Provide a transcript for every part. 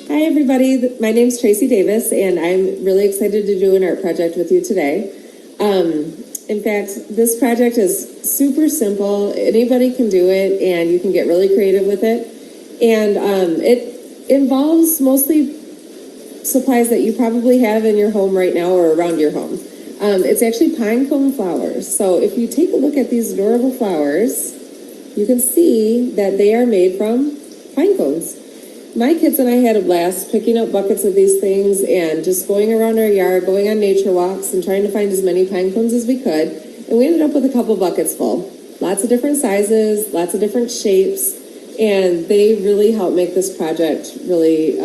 Hi everybody, my name's Tracie Davis and I'm really excited to do an art project with you today. In fact, this project is super simple, anybody can do it and you can get really creative with it. And it involves mostly supplies that you probably have in your home right now or around your home. It's actually pinecone flowers. So if you take a look at these adorable flowers, you can see that they are made from pine cones. My kids and I had a blast picking up buckets of these things and just going around our yard, going on nature walks and trying to find as many pine cones as we could. And we ended up with a couple buckets full. Lots of different sizes, lots of different shapes, and they really help make this project really,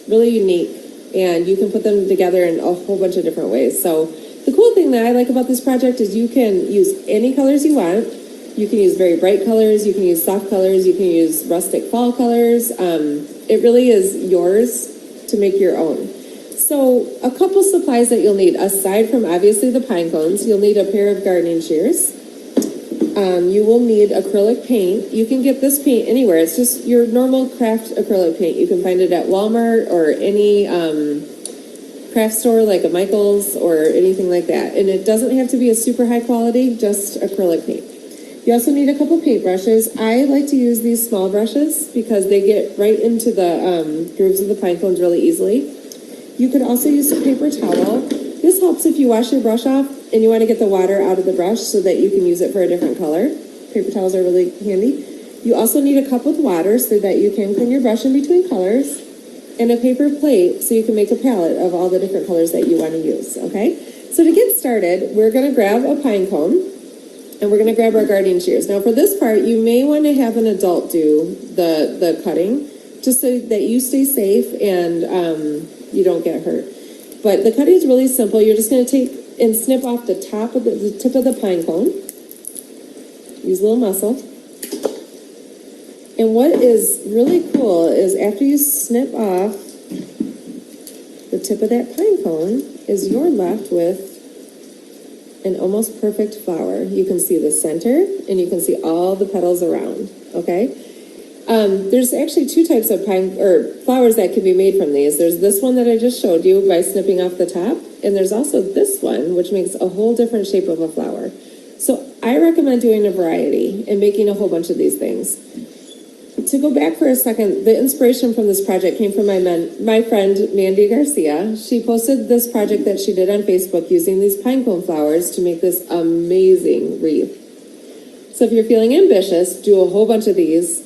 really unique. And you can put them together in a whole bunch of different ways. So the cool thing that I like about this project is you can use any colors you want. You can use very bright colors, you can use soft colors, you can use rustic fall colors. It really is yours to make your own. So a couple supplies that you'll need, aside from obviously the pine cones, you'll need a pair of gardening shears. You will need acrylic paint. You can get this paint anywhere. It's just your normal craft acrylic paint. You can find it at Walmart or any craft store like a Michael's or anything like that. And it doesn't have to be a super high quality, just acrylic paint. You also need a couple paintbrushes. I like to use these small brushes because they get right into the grooves of the pine cones really easily. You could also use a paper towel. This helps if you wash your brush off and you want to get the water out of the brush so that you can use it for a different color. Paper towels are really handy. You also need a cup with water so that you can clean your brush in between colors, and a paper plate so you can make a palette of all the different colors that you want to use, okay? So to get started, we're going to grab a pine cone. And we're going to grab our gardening shears. Now for this part, you may want to have an adult do the cutting, just so that you stay safe and you don't get hurt. But the cutting is really simple. You're just going to take and snip off the top of the tip of the pine cone. Use a little muscle. And what is really cool is after you snip off the tip of that pine cone, is you're left with an almost perfect flower. You can see the center and you can see all the petals around, okay? There's actually two types of flowers that can be made from these. There's this one that I just showed you by snipping off the top, and there's also this one, which makes a whole different shape of a flower. So I recommend doing a variety and making a whole bunch of these things. To go back for a second, the inspiration from this project came from my friend Mandy Garcia. She posted this project that she did on Facebook using these pinecone flowers to make this amazing wreath. So if you're feeling ambitious, do a whole bunch of these.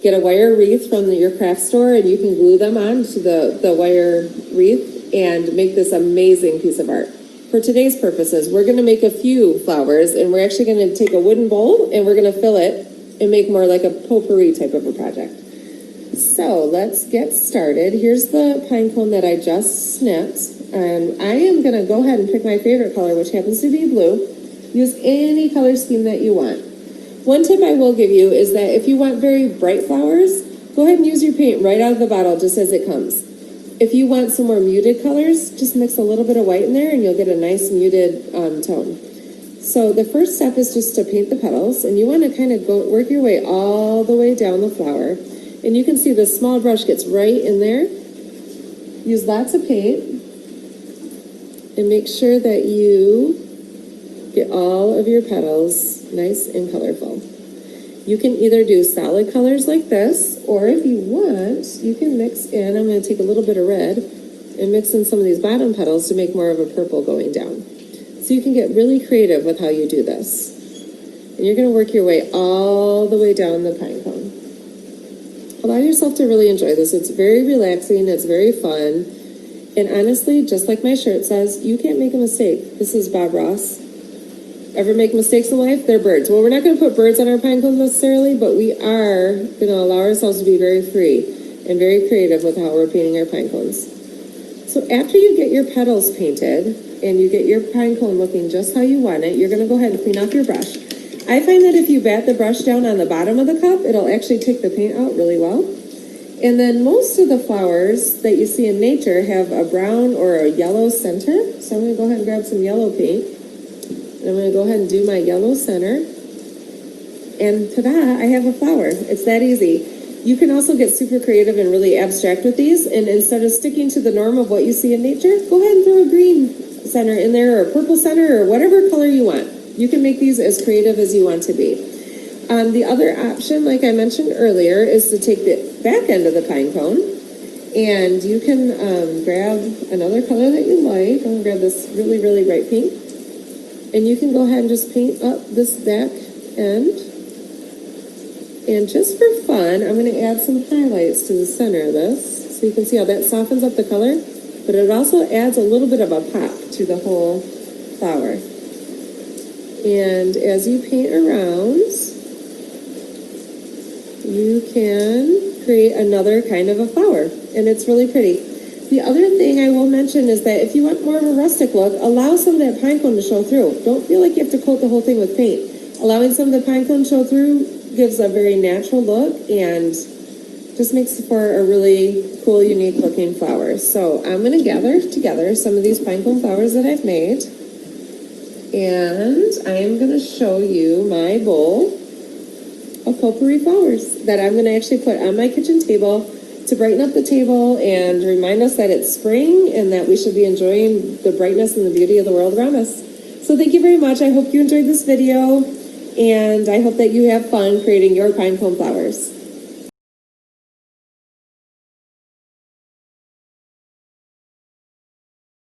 Get a wire wreath from your craft store and you can glue them on to the wire wreath and make this amazing piece of art. For today's purposes, we're going to make a few flowers, and we're actually going to take a wooden bowl and we're going to fill it and make more like a potpourri type of a project. So let's get started. Here's the pine cone that I just snipped, and I am going to go ahead and pick my favorite color, which happens to be blue. Use any color scheme that you want. One tip I will give you is that if you want very bright flowers, go ahead and use your paint right out of the bottle just as it comes. If you want some more muted colors, just mix a little bit of white in there and you'll get a nice muted tone. So the first step is just to paint the petals, and you want to kind of work your way all the way down the flower. And you can see the small brush gets right in there. Use lots of paint and make sure that you get all of your petals nice and colorful. You can either do solid colors like this, or if you want, you can mix in, I'm going to take a little bit of red and mix in some of these bottom petals to make more of a purple going down. So you can get really creative with how you do this. And you're going to work your way all the way down the pine cone. Allow yourself to really enjoy this. It's very relaxing. It's very fun. And honestly, just like my shirt says, you can't make a mistake. This is Bob Ross. Ever make mistakes in life? They're birds. Well, we're not going to put birds on our pine cones necessarily, but we are going to allow ourselves to be very free and very creative with how we're painting our pine cones. So after you get your petals painted and you get your pine cone looking just how you want it, you're going to go ahead and clean off your brush. I find that if you bat the brush down on the bottom of the cup, it'll actually take the paint out really well. And then most of the flowers that you see in nature have a brown or a yellow center. So I'm going to go ahead and grab some yellow paint. And I'm going to go ahead and do my yellow center. And ta-da, I have a flower. It's that easy. You can also get super creative and really abstract with these, and instead of sticking to the norm of what you see in nature, go ahead and throw a green center in there, or a purple center, or whatever color you want. You can make these as creative as you want to be. The other option, like I mentioned earlier, is to take the back end of the pine cone, and you can grab another color that you like. I'm going to grab this really, really bright pink, and you can go ahead and just paint up this back end. And just for fun, I'm going to add some highlights to the center of this, so you can see how that softens up the color, but it also adds a little bit of a pop to the whole flower. And as you paint around, you can create another kind of a flower, and it's really pretty. The other thing I will mention is that if you want more of a rustic look, allow some of that pine cone to show through. Don't feel like you have to coat the whole thing with paint. Allowing some of the pine cone to show through gives a very natural look and just makes for a really cool, unique looking flower. So I'm going to gather together some of these pinecone flowers that I've made, and I am going to show you my bowl of potpourri flowers that I'm going to actually put on my kitchen table to brighten up the table and remind us that it's spring and that we should be enjoying the brightness and the beauty of the world around us. So thank you very much. I hope you enjoyed this video, and I hope that you have fun creating your pinecone flowers.